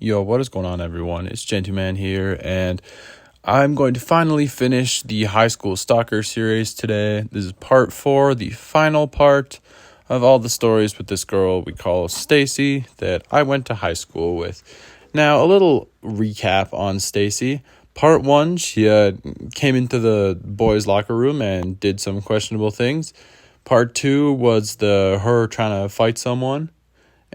Yo, what is going on, everyone? It's Gentleman here, and I'm going to finally finish the high school stalker series today. This is part 4, the final part of all the stories with this girl we call Stacy that I went to high school with. Now, a little recap on Stacy. Part 1, she came into the boys' locker room and did some questionable things. Part 2 was her trying to fight someone.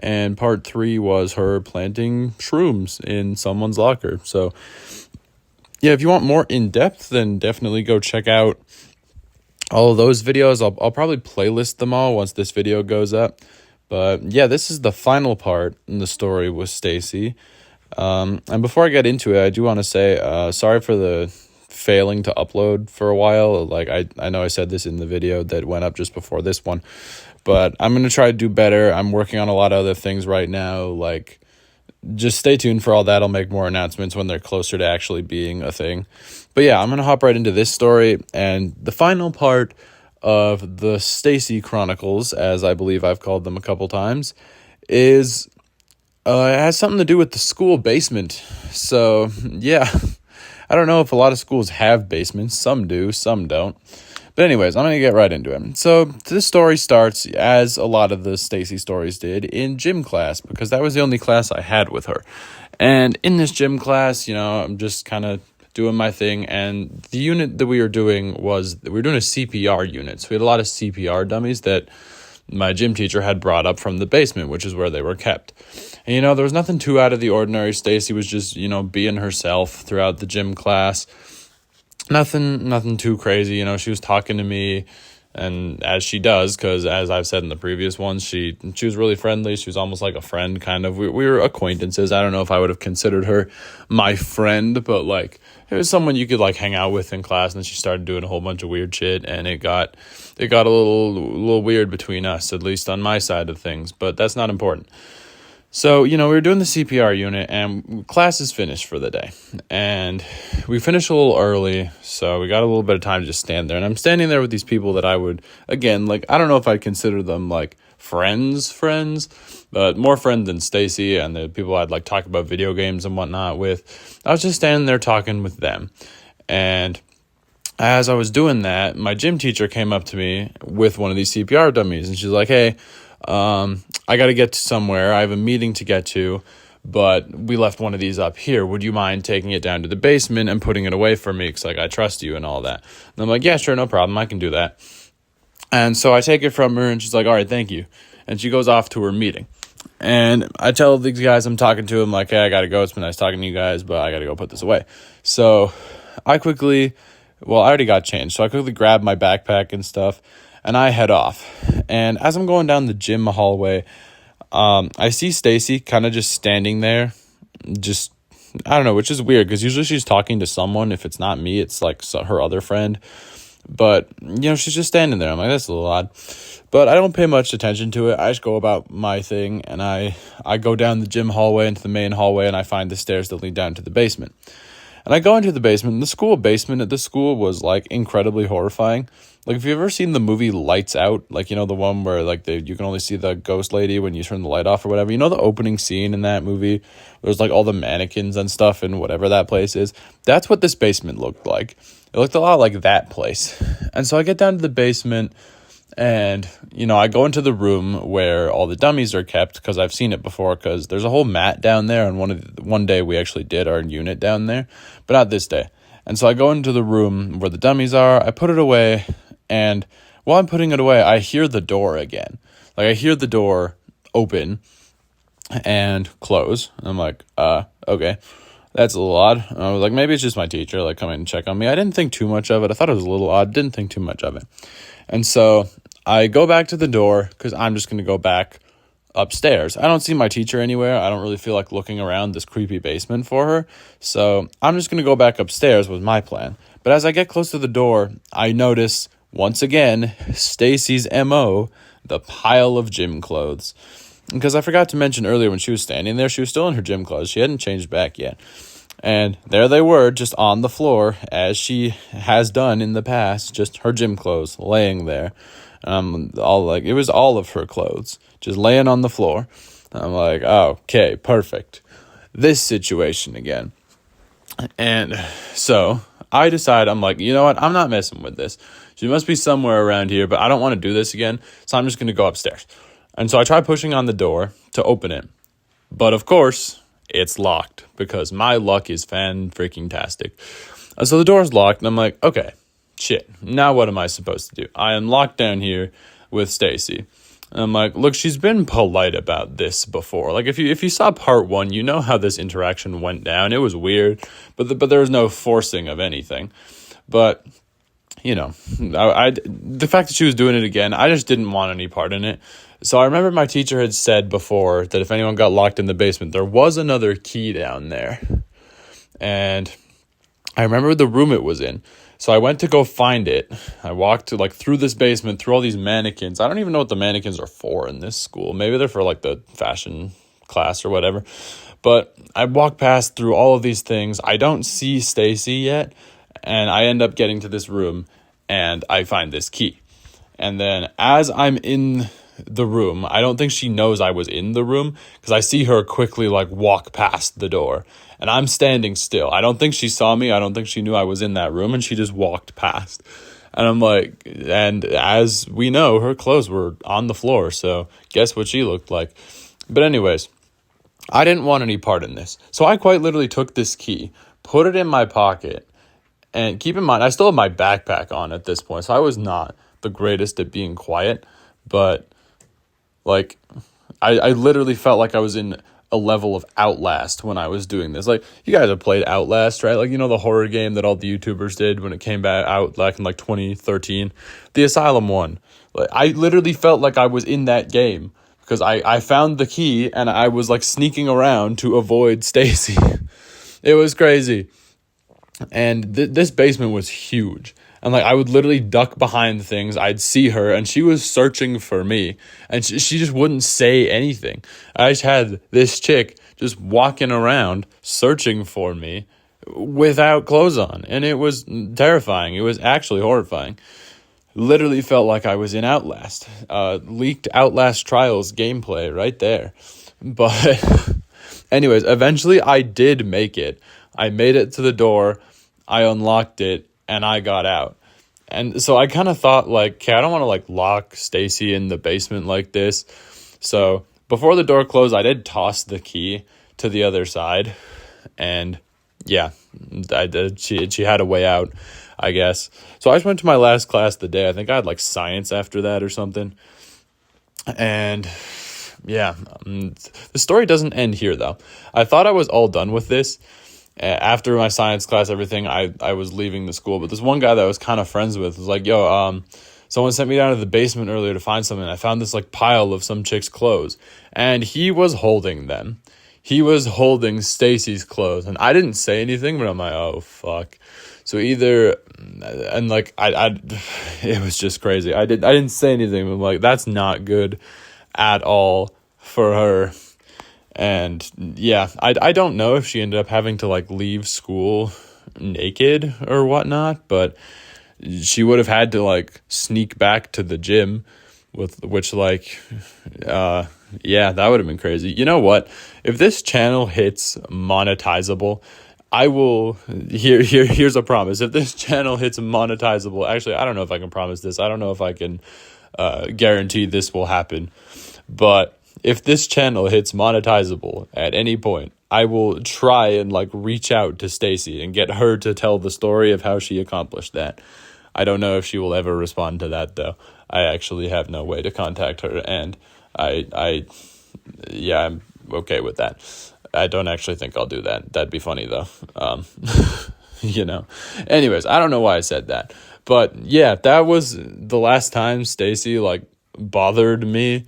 And part 3 was her planting shrooms in someone's locker. So, yeah, if you want more in-depth, then definitely go check out all of those videos. I'll probably playlist them all once this video goes up. But, yeah, this is the final part in the story with Stacy. And before I get into it, I do want to say sorry for the failing to upload for a while. Like, I know I said this in the video that went up just before this one. But I'm going to try to do better. I'm working on a lot of other things right now. Like, just stay tuned for all that. I'll make more announcements when they're closer to actually being a thing. But yeah, I'm going to hop right into this story. And the final part of the Stacy Chronicles, as I believe I've called them a couple times, is it has something to do with the school basement. So yeah, I don't know if a lot of schools have basements. Some do, some don't. But anyways, I'm going to get right into it. So this story starts, as a lot of the Stacy stories did, in gym class, because that was the only class I had with her. And in this gym class, I'm just kind of doing my thing. And the unit that we were doing we were doing a CPR unit. So we had a lot of CPR dummies that my gym teacher had brought up from the basement, which is where they were kept. And, there was nothing too out of the ordinary. Stacy was just, being herself throughout the gym class. Nothing too crazy, she was talking to me, and as she does, because as I've said in the previous ones, she was really friendly. She was almost like a friend, kind of. We were acquaintances. I don't know if I would have considered her my friend, but like it was someone you could like hang out with in class. And then she started doing a whole bunch of weird shit, and it got a little weird between us, at least on my side of things. But that's not important. So, we were doing the CPR unit, and class is finished for the day. And we finished a little early, so we got a little bit of time to just stand there. And I'm standing there with these people that I would, again, like, I don't know if I'd consider them, like, friends, but more friends than Stacy and the people I'd, like, talk about video games and whatnot with. I was just standing there talking with them. And as I was doing that, my gym teacher came up to me with one of these CPR dummies, and she's like, hey, I got to get to somewhere. I have a meeting to get to, but we left one of these up here. Would you mind taking it down to the basement and putting it away for me? Because, I trust you and all that. And I'm like, yeah, sure, no problem. I can do that. And so I take it from her, and she's like, all right, thank you. And she goes off to her meeting. And I tell these guys I'm talking to them, like, hey, I got to go. It's been nice talking to you guys, but I got to go put this away. So I already got changed. So I quickly grab my backpack and stuff, and I head off. And as I'm going down the gym hallway, I see Stacy kind of just standing there. Just, I don't know, which is weird because usually she's talking to someone. If it's not me, it's like her other friend. But, she's just standing there. I'm like, that's a little odd. But I don't pay much attention to it. I just go about my thing, and I go down the gym hallway into the main hallway, and I find the stairs that lead down to the basement. And I go into the basement, and the school basement at the school was, like, incredibly horrifying. Like, if you've ever seen the movie Lights Out, like, the one where, like, you can only see the ghost lady when you turn the light off or whatever. The opening scene in that movie, there's, like, all the mannequins and stuff and whatever that place is. That's what this basement looked like. It looked a lot like that place. And so I get down to the basement, and, I go into the room where all the dummies are kept, because I've seen it before, because there's a whole mat down there, and one day we actually did our unit down there, but not this day. And so I go into the room where the dummies are, I put it away, and while I'm putting it away, I hear the door again. Like, I hear the door open and close. And I'm like, okay, that's a little odd. And I was like, maybe it's just my teacher, like, coming and check on me. I didn't think too much of it. I thought it was a little odd. Didn't think too much of it. And so I go back to the door because I'm just going to go back upstairs. I don't see my teacher anywhere. I don't really feel like looking around this creepy basement for her. So I'm just going to go back upstairs was my plan. But as I get close to the door, I notice, once again, Stacy's MO, the pile of gym clothes. Because I forgot to mention earlier, when she was standing there, she was still in her gym clothes. She hadn't changed back yet. And there they were, just on the floor, as she has done in the past, just her gym clothes laying there. It was all of her clothes, just laying on the floor. I'm like, oh, okay, perfect. this situation again. And so I decide, I'm like, you know what? I'm not messing with this. She must be somewhere around here, but I don't want to do this again. So I'm just going to go upstairs. And so I try pushing on the door to open it. But of course, it's locked because my luck is fan-freaking-tastic. So the door's locked, and I'm like, okay, shit. Now what am I supposed to do? I am locked down here with Stacy. And I'm like, look, she's been polite about this before. Like, if you saw part 1, you know how this interaction went down. It was weird, but there was no forcing of anything. But, you know, the fact that she was doing it again, I just didn't want any part in it. So I remember my teacher had said before that if anyone got locked in the basement, there was another key down there. And I remember the room it was in. So I went to go find it. I walked through this basement, through all these mannequins. I don't even know what the mannequins are for in this school. Maybe they're for like the fashion class or whatever. But I walk past through all of these things. I don't see Stacy yet. And I end up getting to this room and I find this key. And then as I'm in the room, I don't think she knows I was in the room because I see her quickly walk past the door. And I'm standing still. I don't think she saw me. I don't think she knew I was in that room. And she just walked past. And I'm like, and as we know, her clothes were on the floor. So guess what she looked like. But anyways, I didn't want any part in this. So I quite literally took this key, put it in my pocket. And keep in mind, I still have my backpack on at this point. So I was not the greatest at being quiet. But I literally felt like I was in a level of Outlast when I was doing this. Like, you guys have played Outlast, right? Like, you know, the horror game that all the YouTubers did when it came back out in 2013, the Asylum one. Like, I literally felt like I was in that game because I found the key and I was sneaking around to avoid Stacy. It was crazy. And this basement was huge. And I would literally duck behind things. I'd see her and she was searching for me. And she just wouldn't say anything. I just had this chick just walking around searching for me without clothes on. And it was terrifying. It was actually horrifying. Literally felt like I was in Outlast. Leaked Outlast Trials gameplay right there. But anyways, eventually I did make it. I made it to the door. I unlocked it. And I got out. And so I kind of thought, okay, I don't want to, lock Stacy in the basement like this. So before the door closed, I did toss the key to the other side. And, yeah, I did. She had a way out, I guess. So I just went to my last class of the day. I think I had, science after that or something. And, yeah, the story doesn't end here, though. I thought I was all done with this. After my science class, everything, I was leaving the school. But this one guy that I was kind of friends with was like, yo, someone sent me down to the basement earlier to find something. I found this pile of some chick's clothes. And he was holding them. He was holding Stacy's clothes. And I didn't say anything, but I'm like, oh, fuck. So either, and it was just crazy. I didn't say anything, but I'm like, that's not good at all for her. And yeah, I don't know if she ended up having to leave school naked or whatnot, but she would have had to sneak back to the gym yeah, that would have been crazy. You know what? If this channel hits monetizable, I will, here's a promise. If this channel hits monetizable, actually, I don't know if I can promise this. I don't know if I can guarantee this will happen, but if this channel hits monetizable at any point, I will try and reach out to Stacy and get her to tell the story of how she accomplished that. I don't know if she will ever respond to that, though. I actually have no way to contact her, and I'm okay with that. I don't actually think I'll do that. That'd be funny, though. Anyways, I don't know why I said that, but yeah, that was the last time Stacy bothered me.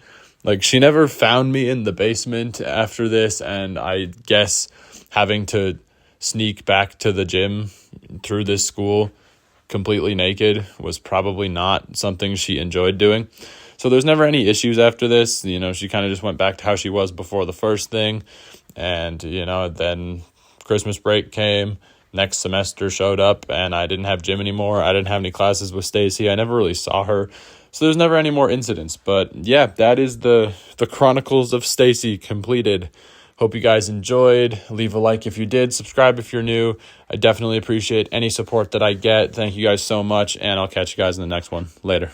She never found me in the basement after this, and I guess having to sneak back to the gym through this school completely naked was probably not something she enjoyed doing. So there's never any issues after this. She kind of just went back to how she was before the first thing. And, then Christmas break came, next semester showed up, and I didn't have gym anymore. I didn't have any classes with Stacy. I never really saw her. So there's never any more incidents. But yeah, that is the Chronicles of Stacy completed. Hope you guys enjoyed. Leave a like if you did. Subscribe if you're new. I definitely appreciate any support that I get. Thank you guys so much, and I'll catch you guys in the next one. Later.